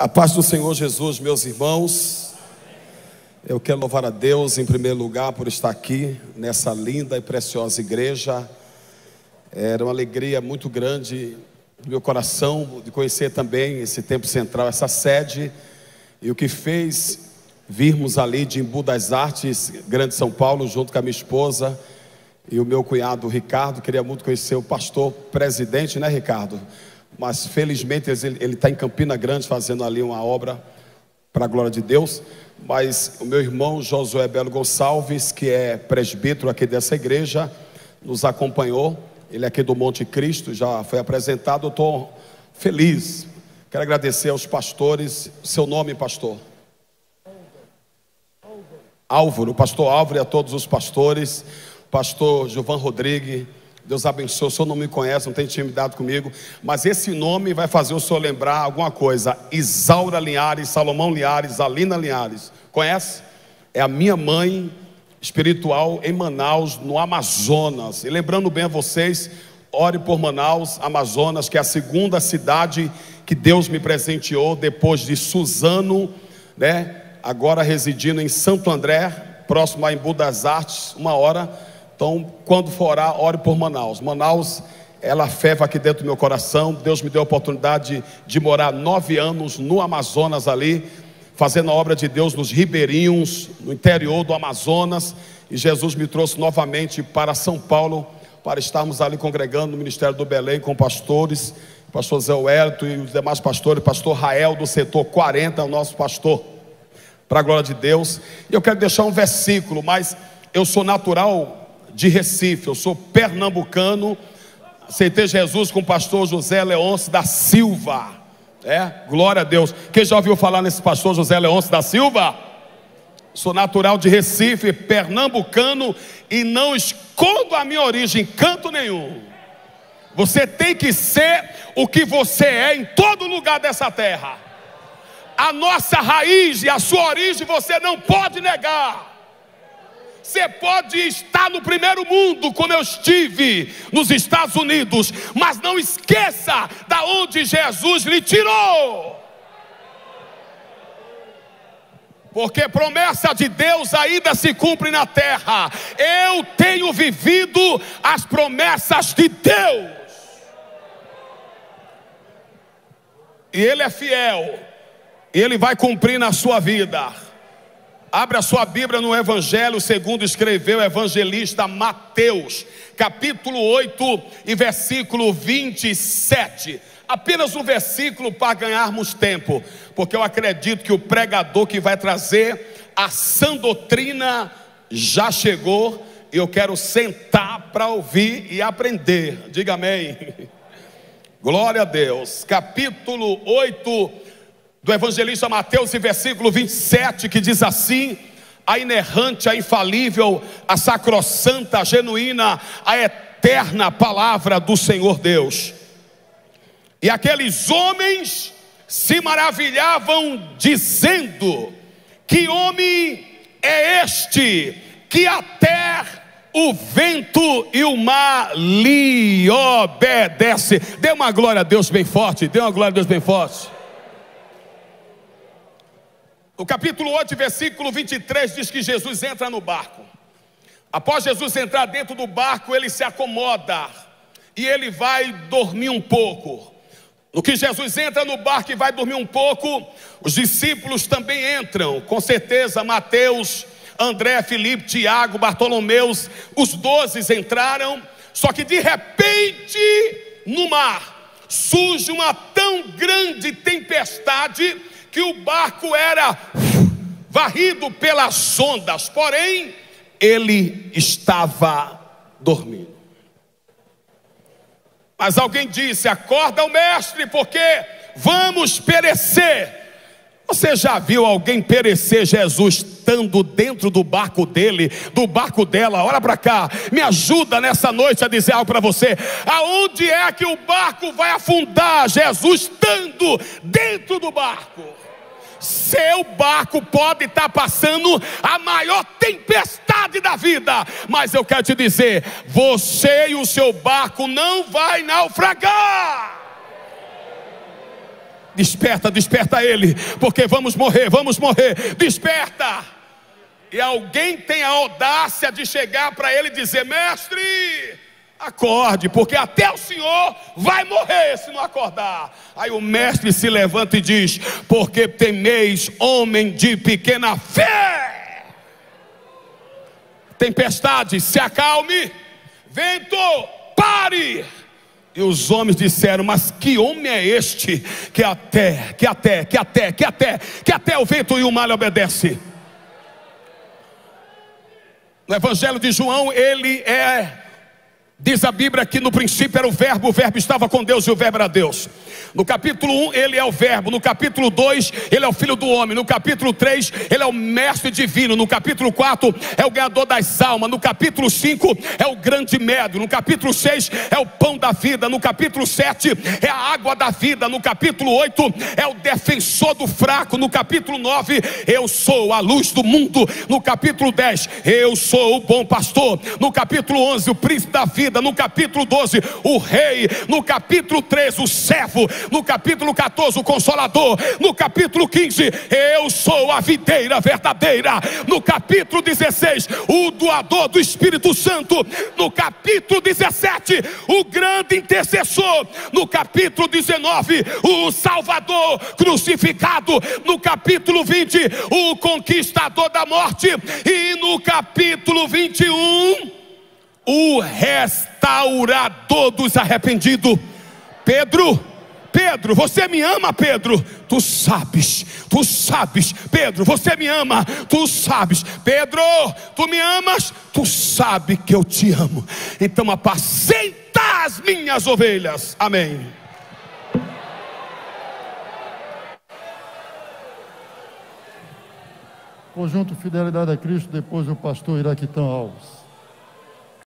A paz do Senhor Jesus, meus irmãos. Eu quero louvar a Deus em primeiro lugar por estar aqui nessa linda e preciosa igreja. Era uma alegria muito grande no meu coração de conhecer também esse Templo Central, essa sede, e o que fez virmos ali de Embu das Artes, Grande São Paulo, junto com a minha esposa e o meu cunhado Ricardo. Queria muito conhecer o pastor presidente, né, Ricardo? Mas felizmente ele está em Campina Grande fazendo ali uma obra para a glória de Deus. Mas o meu irmão Josué Belo Gonçalves, que é presbítero aqui dessa igreja, nos acompanhou. Ele é aqui do Monte Cristo, já foi apresentado. Eu estou feliz. Quero agradecer aos pastores. Seu nome, pastor? Álvaro, o pastor Álvaro, e a todos os pastores. Pastor Gilvan Rodrigues, Deus abençoe. O senhor não me conhece, não tem intimidade comigo, mas esse nome vai fazer o senhor lembrar alguma coisa. Isaura Linhares, Salomão Linhares, Alina Linhares. Conhece? É a minha mãe espiritual em Manaus, no Amazonas. E lembrando bem a vocês, ore por Manaus, Amazonas, que é a segunda cidade que Deus me presenteou depois de Suzano, né? Agora residindo em Santo André, próximo a Embu das Artes, 1 hora. Então, quando for orar, ore por Manaus. Manaus, ela ferve aqui dentro do meu coração. Deus me deu a oportunidade de morar 9 anos no Amazonas ali, fazendo a obra de Deus nos ribeirinhos, no interior do Amazonas. E Jesus me trouxe novamente para São Paulo, para estarmos ali congregando no Ministério do Belém com pastores, pastor Zé Wellington e os demais pastores, pastor Rael do setor 40, o nosso pastor, para a glória de Deus. E eu quero deixar um versículo, mas eu sou natural de Recife, eu sou pernambucano. Aceitei Jesus com o pastor José Leôncio da Silva. Glória a Deus. Quem já ouviu falar nesse pastor José Leôncio da Silva? Sou natural de Recife, pernambucano, e não escondo a minha origem em canto nenhum. Você tem que ser o que você é em todo lugar dessa terra. A nossa raiz e a sua origem você não pode negar. Você pode estar no primeiro mundo, como eu estive nos Estados Unidos, mas não esqueça da onde Jesus lhe tirou. Porque promessa de Deus ainda se cumpre na terra. Eu tenho vivido as promessas de Deus, e Ele é fiel, e Ele vai cumprir na sua vida. Abra a sua Bíblia no Evangelho segundo escreveu o evangelista Mateus, capítulo 8 e versículo 27. Apenas um versículo para ganharmos tempo, porque eu acredito que o pregador que vai trazer a sã doutrina já chegou, e eu quero sentar para ouvir e aprender. Diga amém. Glória a Deus. Capítulo 8 do evangelista Mateus, e versículo 27, que diz assim: a inerrante, a infalível, a sacrossanta, a genuína, a eterna palavra do Senhor Deus. E aqueles homens se maravilhavam, dizendo: que homem é este, que até o vento e o mar lhe obedece? Dê uma glória a Deus bem forte, dê uma glória a Deus bem forte. O capítulo 8, versículo 23 diz que Jesus entra no barco. Após Jesus entrar dentro do barco, ele se acomoda e ele vai dormir um pouco. No que Jesus entra no barco e vai dormir um pouco, os discípulos também entram. Com certeza Mateus, André, Filipe, Tiago, Bartolomeus, os 12 entraram. Só que de repente no mar surge uma tão grande tempestade que o barco era varrido pelas ondas, porém ele estava dormindo. Mas alguém disse: acorda o mestre, porque vamos perecer. Você já viu alguém perecer? Jesus estando dentro do barco dele, do barco dela? Olha para cá, me ajuda nessa noite a dizer algo para você. Aonde é que o barco vai afundar? Jesus estando dentro do barco. Seu barco pode estar passando a maior tempestade da vida, mas eu quero te dizer, você e o seu barco não vai naufragar. Desperta, desperta ele, porque vamos morrer, desperta. E alguém tem a audácia de chegar para ele e dizer: mestre, acorde, porque até o senhor vai morrer se não acordar. Aí o mestre se levanta e diz: porque temeis, homem de pequena fé. Tempestade, se acalme. Vento, pare. E os homens disseram: mas que homem é este que até o vento e o mar lhe obedece? No Evangelho de João, diz a Bíblia que no princípio era o verbo estava com Deus e o verbo era Deus. No capítulo 1 ele é o verbo, no capítulo 2 ele é o filho do homem, no capítulo 3 ele é o mestre divino, no capítulo 4 é o ganhador das almas, no capítulo 5 é o grande médium, no capítulo 6 é o pão da vida, no capítulo 7 é a água da vida, no capítulo 8 é o defensor do fraco, no capítulo 9 eu sou a luz do mundo, no capítulo 10 eu sou o bom pastor, no capítulo 11 o príncipe da vida, no capítulo 12 o rei, no capítulo 13 o servo, no capítulo 14 o consolador, no capítulo 15 eu sou a videira verdadeira, no capítulo 16 o doador do Espírito Santo, no capítulo 17 o grande intercessor, no capítulo 19 o salvador crucificado, no capítulo 20 o conquistador da morte, e no capítulo 21 o restaurador dos arrependidos. Pedro, você me ama, Pedro? Tu sabes, Pedro, você me ama? Tu sabes, Pedro, tu me amas? Tu sabe que eu te amo. Então apacenta as minhas ovelhas. Amém. Conjunto Fidelidade a Cristo, depois o pastor Iraquitão Alves.